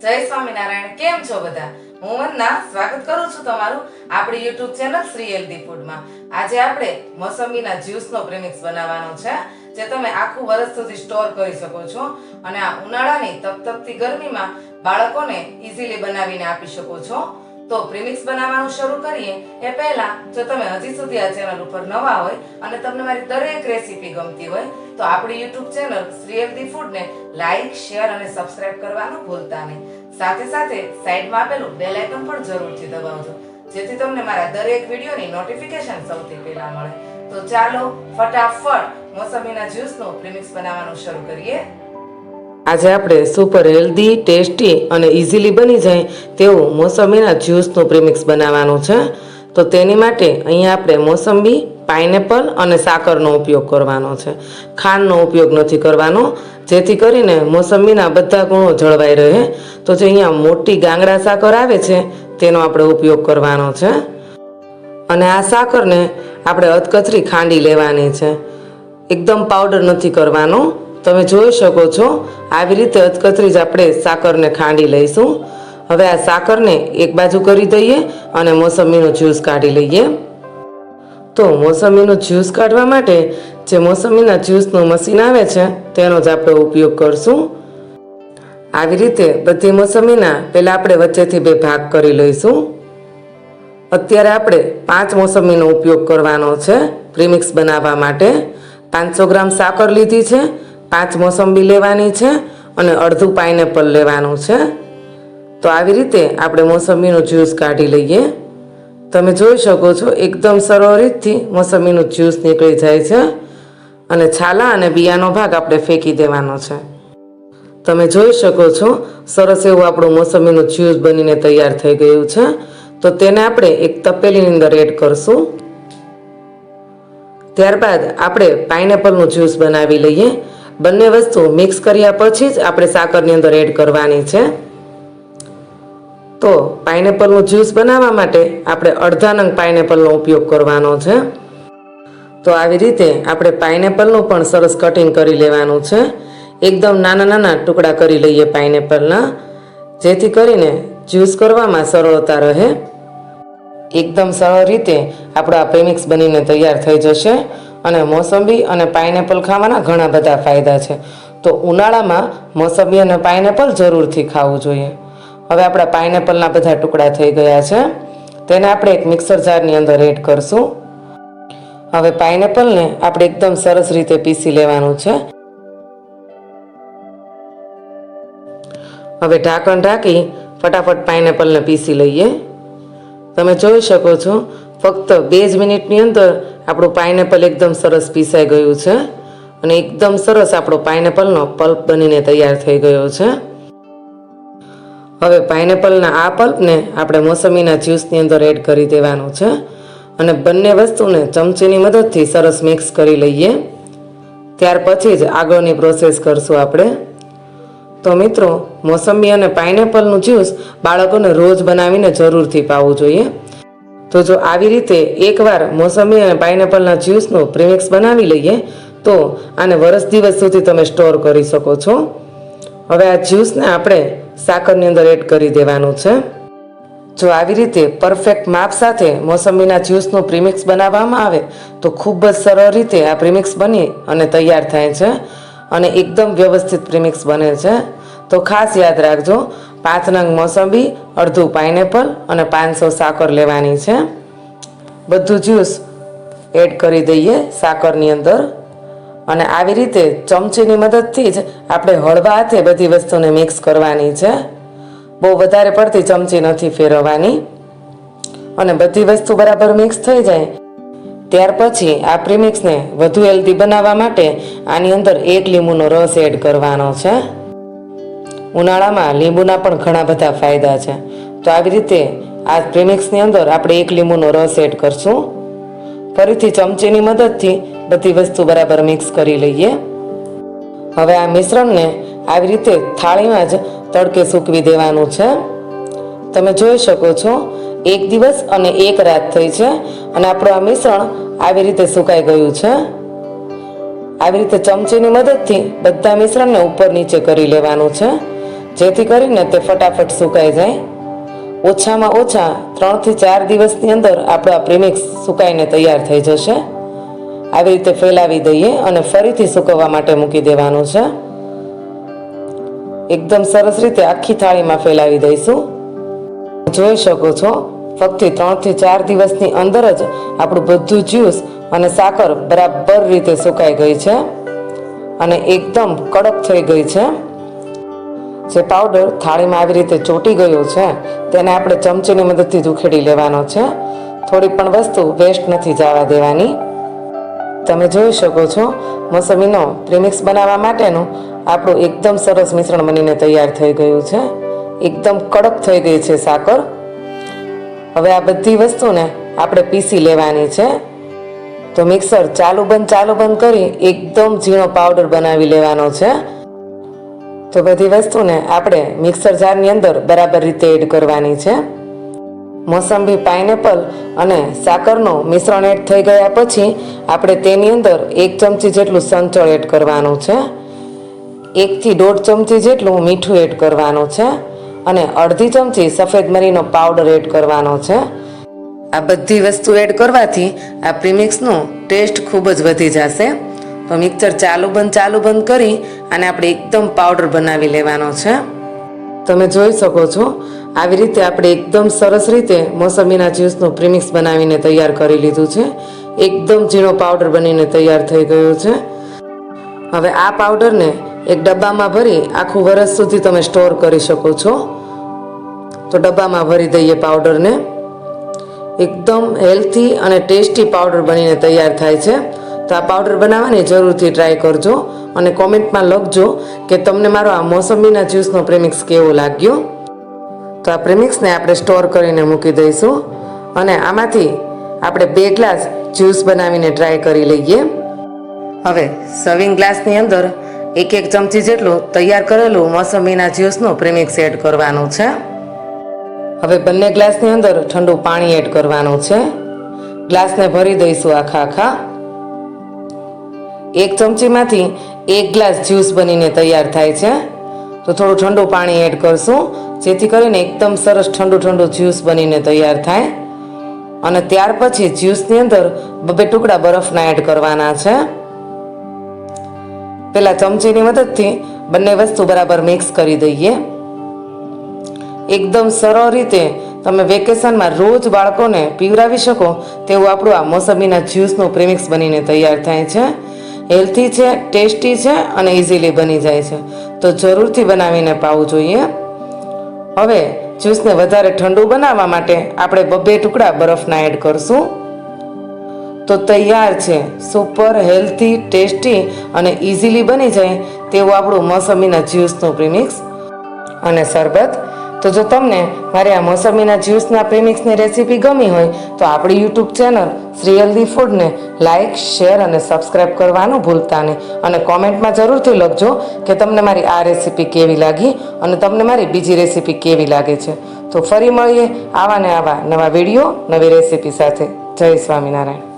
જય સ્વામિનારાયણ। કેમ છો બધા? હું વંદના સ્વાગત કરું છું તમારું આપણી YouTube ચેનલ શ્રી હેલ્ધી ફૂડમાં। આજે આપણે મોસંબીના જ્યુસનો પ્રીમિક્સ બનાવવાનો છે, જે તમે આખું વર્ષ સુધી સ્ટોર કરી શકો છો અને આ ઉનાળાની તપતપતી ગરમીમાં બાળકોને ઈઝીલી બનાવીને આપી શકો છો। તો પ્રીમિક્સ બનાવવાનું શરૂ કરીએ એ પહેલા જો તમે હજી સુધી આ ચેનલ ઉપર નવા હોય અને તમને મારી દરેક રેસીપી ગમતી હોય તો આપણી YouTube ચેનલ શ્રી હેલ્ધી ફૂડને લાઈક, શેર અને સબસ્ક્રાઇબ કરવાનું ભૂલતા નહીં। સાથે સાથે સાઈડમાં આપેલું બેલ આઇકન પણ જરૂરથી દબાવજો, જેથી તમને મારા દરેક વિડીયોની નોટિફિકેશન સૌથી પહેલા મળે। તો ચાલો ફટાફટ મોસંબીના જ્યુસનો પ્રીમિક્સ બનાવવાનું શરૂ કરીએ। આજે આપણે સુપર હેલ્ધી, ટેસ્ટી અને ઇઝીલી બની જાય તેવું મોસંબીના જ્યુસનું પ્રીમિક્સ બનાવવાનું છે। તો તેની માટે અહીંયા આપણે મોસંબી, પાઇનેપલ અને સાકરનો ઉપયોગ કરવાનો છે। ખાંડનો ઉપયોગ નથી કરવાનો, જેથી કરીને મોસંબીના બધા ગુણો જળવાઈ રહે। તો જે અહીંયા મોટી ગાંગડા સાકર આવે છે તેનો આપણે ઉપયોગ કરવાનો છે અને આ સાકરને આપણે અધકચરી ખાંડી લેવાની છે, એકદમ પાવડર નથી કરવાનો। તમે જોઈ શકો છો આવી રીતે અધકચરી જ આપણે સાકરને ખાંડી લઈશું। હવે આ સાકરને એક બાજુ કરી દઈએ અને મોસંબીનો જ્યુસ કાઢી લઈએ। તો મોસંબીનું જ્યુસ કાઢવા માટે જે મોસંબીના જ્યુસનું મશીન આવે છે તેનો જ આપણે ઉપયોગ કરશું। આવી રીતે બધી મોસંબીના પહેલાં આપણે વચ્ચેથી બે ભાગ કરી લઈશું। અત્યારે આપણે 5 મોસંબીનો ઉપયોગ કરવાનો છે પ્રીમિક્સ બનાવવા માટે। 500 ગ્રામ સાકર લીધી છે, 5 મોસંબી લેવાની છે અને અડધું પાઇનેપલ લેવાનું છે। તો આવી રીતે આપણે મોસંબીનું જ્યુસ કાઢી લઈએ। તમે જોઈ શકો છો એકદમ સરળ રીતથી મોસંબીનું જ્યુસ નીકળી જાય છે અને છાલા અને બિયાનો ભાગ આપણે ફેંકી દેવાનો છે। તમે જોઈ શકો છો સરસ એવું આપણું મોસંબીનું જ્યુસ બનીને તૈયાર થઈ ગયું છે। તો તેને આપણે એક તપેલીની અંદર એડ કરશું। ત્યારબાદ આપણે પાઇનેપલનું જ્યુસ બનાવી લઈએ। બંને વસ્તુ મિક્સ કર્યા પછી જ આપણે સાકરની અંદર એડ કરવાની છે। તો પાઇનેપલનું જ્યુસ બનાવવા માટે આપણે અડધા નંગ પાઇનેપલનો ઉપયોગ કરવાનો છે। તો આવી રીતે આપણે પાઇનેપલનું પણ સરસ કટિંગ કરી લેવાનું છે। એકદમ નાના નાના ટુકડા કરી લઈએ પાઇનેપલના, જેથી કરીને જ્યુસ કરવામાં સરળતા રહે। એકદમ સરળ રીતે આપણો આ પ્રીમિક્સ બનીને તૈયાર થઈ જશે અને મોસંબી અને પાઇનેપલ ખાવાના ઘણા બધા ફાયદા છે। તો ઉનાળામાં મોસંબી અને પાઇનેપલ જરૂરથી ખાવું જોઈએ। હવે આપણા પાઇનેપલના બધા ટુકડા થઈ ગયા છે, તેને આપણે એક મિક્સર જારની અંદર એડ કરશું। હવે પાઇનેપલને આપણે એકદમ સરસ રીતે પીસી લેવાનું છે। હવે ઢાંકણ ઢાંકી ફટાફટ પાઇનેપલને પીસી લઈએ। તમે જોઈ શકો છો ફક્ત 2 જ મિનિટની અંદર આપણું પાઇનેપલ એકદમ સરસ પીસાઈ ગયું છે અને એકદમ સરસ આપણો પાઇનેપલનો પલ્પ બનીને તૈયાર થઈ ગયો છે। હવે પાઇનેપલના આ પલ્પને આપણે મોસંબીના જ્યુસની અંદર એડ કરી દેવાનું છે અને બંને વસ્તુને ચમચીની મદદથી સરસ મિક્સ કરી લઈએ। ત્યાર પછી જ આગળની પ્રોસેસ કરશું આપણે। તો મિત્રો, મોસંબી અને પાઇનેપલનું જ્યુસ બાળકોને રોજ બનાવીને જરૂરથી પાવું જોઈએ। તો જો આવી રીતે એકવાર મોસંબી અને પાઇનેપલના જ્યુસનું પ્રીમિક્સ બનાવી લઈએ તો આને વર્ષ દિવસ સુધી તમે સ્ટોર કરી શકો છો। હવે આ જ્યુસને આપણે સાકરની અંદર એડ કરી દેવાનું છે। જો આવી રીતે પરફેક્ટ માપ સાથે મોસંબીના જ્યુસનું પ્રીમિક્સ બનાવવામાં આવે તો ખૂબ જ સરળ રીતે આ પ્રીમિક્સ બની અને તૈયાર થાય છે અને એકદમ વ્યવસ્થિત પ્રીમિક્સ બને છે। તો ખાસ યાદ રાખજો, 5 નંગ મોસંબી, અડધું પાઇનેપલ અને 500 સાકર લેવાની છે। બધું જ્યુસ એડ કરી દઈએ સાકરની અંદર અને આવી રીતે ચમચીની મદદથી જ આપણે હળવા હાથે બધી વસ્તુને મિક્સ કરવાની છે। બહુ વધારે પડતી ચમચી નથી ફેરવવાની અને બધી વસ્તુ બરાબર મિક્સ થઈ જાય ત્યાર પછી આ પ્રીમિક્સને વધુ હેલ્ધી બનાવવા માટે આની અંદર 1 લીંબુનો રસ એડ કરવાનો છે। ઉનાળામાં લીંબુના પણ ઘણા બધા ફાયદા છે। તો આવી રીતે આ પ્રીમિક્સની અંદર આપણે 1 લીંબુનો રસ એડ કરશું। ફરીથી ચમચીની મદદથી બધી વસ્તુ બરાબર મિક્સ કરી લઈએ। હવે આ મિશ્રણને આવી રીતે થાળીમાં જ તડકે સૂકવી દેવાનું છે। તમે જોઈ શકો છો 1 દિવસ અને 1 રાત થઈ છે અને આપણું આ મિશ્રણ આવી રીતે સુકાઈ ગયું છે। આવી રીતે ચમચીની મદદથી બધા મિશ્રણને ઉપર નીચે કરી લેવાનું છે। જેથી કરીને તે ફટાફટ સુકાઈ જાય. ઓછામાં ઓછા 3 થી 4 દિવસની અંદર આપણું આ પ્રીમિક્સ સુકાઈને તૈયાર થઈ જશે. આવી રીતે ફેલાવી દઈએ અને ફરીથી સૂકવવા માટે મૂકી દેવાનું છે. એકદમ સરસ રીતે આખી થાળીમાં ફેલાવી દઈશું. જોઈ શકો છો, ફક્ત 3 થી 4 દિવસની અંદર જ આપણું બધું જ્યુસ અને સાકર બરાબર રીતે સુકાઈ ગઈ છે અને એકદમ કડક થઈ ગઈ છે. જે પાવડર થાળીમાં આવી રીતે ચોંટી ગયો છે તેને આપણે ચમચીની મદદથી જ ઉખેડી લેવાનો છે. થોડી પણ વસ્તુ વેસ્ટ નથી જવા દેવાની. તમે જોઈ શકો છો, મોસંબીનો પ્રીમિક્સ બનાવવા માટેનું આપણું એકદમ સરસ મિશ્રણ બનીને તૈયાર થઈ ગયું છે. એકદમ કડક થઈ ગઈ છે સાકર. હવે આ બધી વસ્તુને આપણે પીસી લેવાની છે. તો મિક્સર ચાલુ બંધ કરી એકદમ ઝીણો પાવડર બનાવી લેવાનો છે. તો બધી વસ્તુને આપણે મિક્સર જારની અંદર બરાબર રીતે એડ કરવાની છે. મોસંબી, પાઇનેપલ અને સાકરનું મિશ્રણ એડ થઈ ગયા પછી આપણે તેની અંદર 1 ચમચી જેટલું સંચળ એડ કરવાનું છે. 1 થી 1.5 ચમચી જેટલું મીઠું એડ કરવાનું છે અને અડધી ચમચી સફેદ મરીનો પાવડર એડ કરવાનો છે. આ બધી વસ્તુ એડ કરવાથી આ પ્રીમિક્સનો ટેસ્ટ ખૂબ જ વધી જશે. તો મિક્સર ચાલુ બંધ કરી અને આપણે એકદમ પાવડર બનાવી લેવાનો છે. તમે જોઈ શકો છો, આવી રીતે આપણે એકદમ સરસ રીતે મોસંબીના જ્યુસનું પ્રીમિક્સ બનાવીને તૈયાર કરી લીધું છે. એકદમ ઝીણો પાવડર બનીને તૈયાર થઈ ગયો છે. હવે આ પાવડરને એક ડબ્બામાં ભરી આખું વરસ સુધી તમે સ્ટોર કરી શકો છો. તો ડબ્બામાં ભરી દઈએ પાવડરને. એકદમ હેલ્ધી અને ટેસ્ટી પાવડર બનીને તૈયાર થાય છે. તો આ પાવડર બનાવવાની જરૂરથી ટ્રાય કરજો અને કોમેન્ટમાં લખજો કે તમને મારો આ મોસંબીના જ્યુસનો પ્રીમિક્સ કેવો લાગ્યો. તો આ પ્રીમિક્સને આપણે સ્ટોર કરીને મૂકી દઈશું અને આમાંથી આપણે 2 ગ્લાસ જ્યુસ બનાવીને ટ્રાય કરી લઈએ. હવે સર્વિંગ ગ્લાસની અંદર 1 ચમચી જેટલું તૈયાર કરેલું મોસંબીના જ્યુસનું પ્રીમિક્સ એડ કરવાનું છે. હવે બંને ગ્લાસની અંદર ઠંડુ પાણી એડ કરવાનું છે. ગ્લાસને ભરી દઈશું આખા. 1 ચમચીમાંથી 1 ગ્લાસ જ્યુસ બનીને તૈયાર થાય છે. તો થોડું ઠંડુ પાણી એડ કરશું જેથી કરીને એકદમ સરસ ઠંડુ જ્યુસ બનીને તૈયાર થાય. અને ત્યાર પછી જ્યુસની અંદર 2 ટુકડા બરફના એડ કરવાના છે. પહેલા ચમચીની મદદથી બંને વસ્તુ બરાબર મિક્સ કરી દઈએ. એકદમ સરળ રીતે તમે વેકેશનમાં રોજ બાળકોને પીવડાવી શકો તેવું આપણું આ મોસંબીના જ્યુસનું પ્રીમિક્સ બનીને તૈયાર થાય છે. હેલ્ધી છે, ટેસ્ટી છે અને ઇઝીલી બની જાય છે. તો જરૂરથી બનાવીને પાવું જોઈએ. હવે જ્યુસને વધારે ઠંડુ બનાવવા માટે આપણે 2 ટુકડા બરફના એડ કરશું. તો તૈયાર છે સુપર હેલ્ધી, ટેસ્ટી અને ઇઝીલી બની જાય તેવું આપણું મોસંબીના જ્યુસનું પ્રીમિક્સ અને શરબત. તો જો તમને મારી આ મોસંબીના જ્યુસના પ્રીમિક્સની રેસીપી ગમી હોય તો આપણી યુટ્યુબ ચેનલ શ્રી હેલ્ધી ફૂડને લાઇક, શેર અને સબસ્ક્રાઈબ કરવાનું ભૂલતા નહીં. અને કોમેન્ટમાં જરૂરથી લખજો કે તમને મારી આ રેસીપી કેવી લાગી અને તમને મારી બીજી રેસીપી કેવી લાગે છે. તો ફરી મળીએ આવા ને આવા નવા વિડીયો, નવી રેસીપી સાથે. જય સ્વામિનારાયણ.